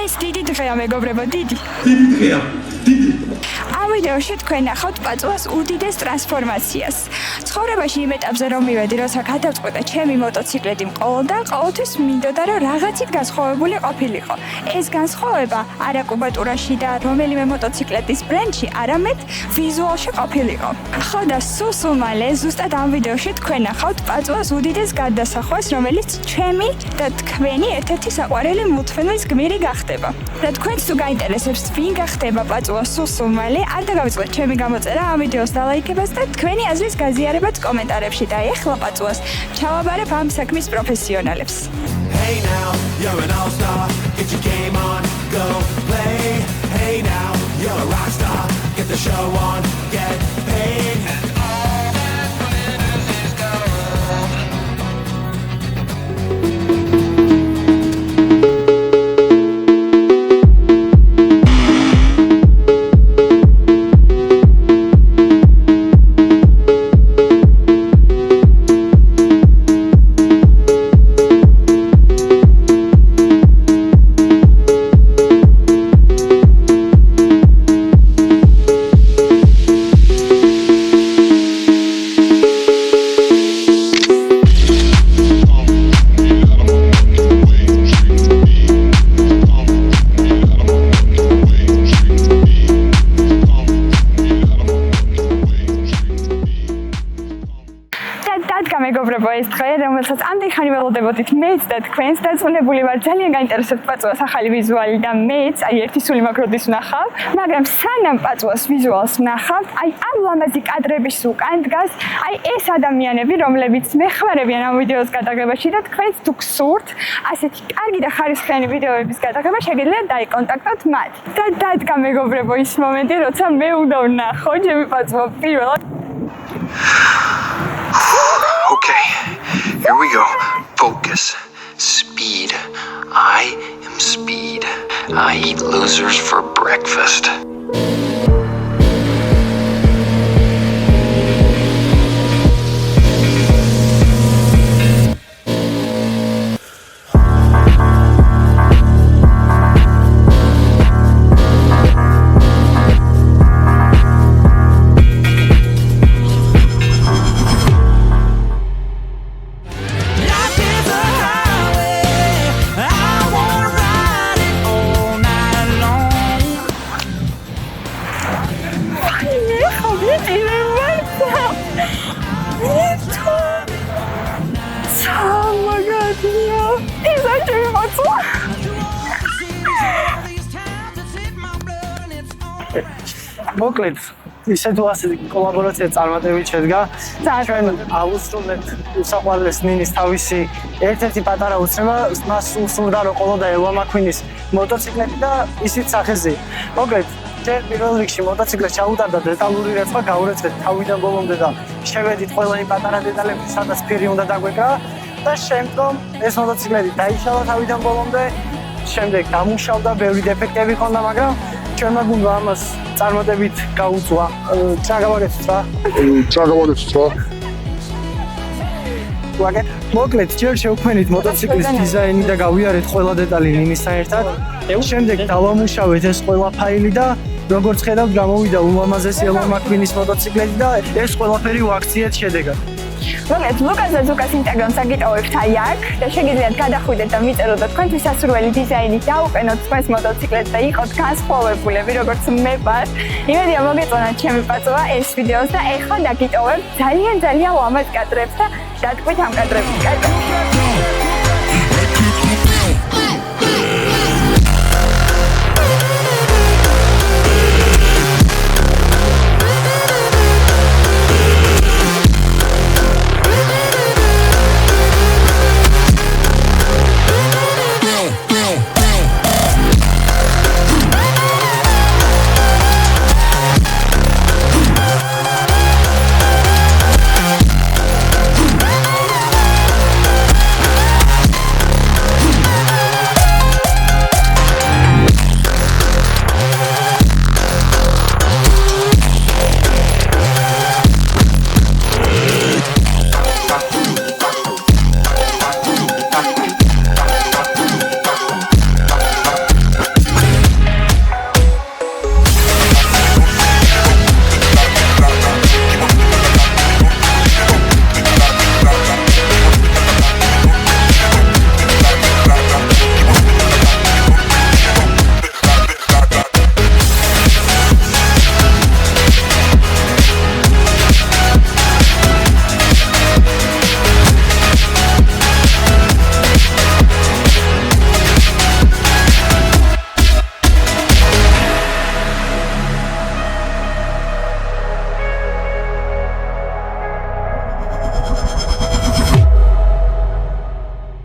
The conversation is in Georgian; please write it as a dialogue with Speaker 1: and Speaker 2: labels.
Speaker 1: დღეს დიდი დღეა მეგობრებო, დიდი.
Speaker 2: დიდი დღეა.
Speaker 1: ამ ვიდეოში თქვენ ნახავთ პაწუას უდიდეს ტრანსფორმაციას. ცხოვრებაში იმ ეტაპზე რომ მივედი, როცა გადავწყვიტე ჩემი მოტოციკლეტი მყოლოდა, ყოველთვის მინდოდა რომ რაღაცით განსხვავებული ყოფილიყო. ეს განსხვავება არა კუბატურაში და რომელიმე მოტოციკლეტის ბრენდში, არამედ ვიზუალში ყოფილიყო. ხო და სულ მალე ზუსტად ამ ვიდეოში თქვენ ნახავთ პაწუას უდიდეს გადასახვას, რომელიც ჩემი და თქვენი ერთ-ერთი საყვარელი მულტფილმის გმირი გახდება. და თქვენც თუ გაინტერესებს ვინ გახდება პაწუა სულ მალე, არ დაგავიწყდეთ ჩემი გამოწერა ამ ვიდეოს დალაიქებას და თქვენი აზრის გაზიარებაც კომენტარებში და ეხლა პაწუას ჩავაბარებ ამ საქმის პროფესიონალებს.
Speaker 3: Hey now, you're an all-star. Get your game on, go play. Hey now, you're a rock star. Get the show on, get paid. And all that glitters is gold.
Speaker 1: მეგობრებო, ეს დღე, რომელსაც ამდენ ხანი ველოდებოდით მეც და თქვენს, დაწუნებული ვარ, ძალიან გაინტერესებთ პაწუას ახალი ვიზუალი და მეც, ერთი სული მაქროდის ვნახავ, მაგრამ სანამ პაწუას ვიზუალს ვნახავთ, ამ ლამაზი კადრების უკან დგას, ეს ადამიანები, რომლებიც მეხმარებიან ამ ვიდეოს გადაღებაში და თქვენც თუ გსურთ ასეთი კარგი და ხარისხიანი ვიდეოების გადაღება, შეგიძლიათ დაიკონტაქტოთ მათ. და დადგა მეგობრებო ის მომენტი, როცა მე უნდა ვნახო ჩემი პაწუა პირველად.
Speaker 4: Okay, here we go. Focus. Speed. I am speed. I eat losers for breakfast.
Speaker 5: მოკლედ, ისე თუ ასე კოლაბორაცია წარმატებით შედგა. ჩვენ ავუსრულებთ უსაყვარლეს ნინის თავისი ერთ-ერთი პატარა უცნობა, მას უსურდა რომ ყოლოდა ელვა მაქვინის მოტოციკლეტი და ისიც სახეზე. მოკლედ, ჯერ პირველ რიგში მოტოციკლს ჩაუტარდა დეტალური რეწვა, გაურეცხეთ თავიდან ბოლომდე და შევედით ყველა იმ პატარა დეტალებში, სადაც ფირი უნდა დაგვეკრა და შემდგომ ეს მოტოციკლეტი დაიშალა თავიდან ბოლომდე. შემდეგ დამუშავდა, ბევრი დეფექტები ჰქონდა, მაგრამ ჩვენმა გუნდმა ამას წარმატებით გაუწვა. წაგავაგეთ რა. მოკლედ, ჯერ შევქმნით მოტოციკლის დიზაინი და გავიარეთ ყველა დეტალი ნინისთან ერთად. შემდეგ დავამუშავეთ ეს ყველა ფაილი და როგორც ხედავთ, გამოვიდა ულამაზესი ელვა მაქვინის მოტოციკლეტი და ეს ყველაფერი ვაქციეთ შედეგად.
Speaker 1: მოკლედ, ლუკას და ზუკას ინსტაგრამს აგიტოვებთ აქ და შეგიძლიათ გადახვიდეთ და მიწეროთ და თქვენთვის სასურველი დიზაინი დაუყენოთ თქვენს მოტოციკლეტს და იყოთ განსხვავებულები, როგორც მე ვარ. იმედია მოგეწონათ ჩემი პაწუა ეს ვიდეოს და ეხლა დაგიტოვებთ ძალიან ლამაზ კადრებს და დატყვით ამ კადრებში.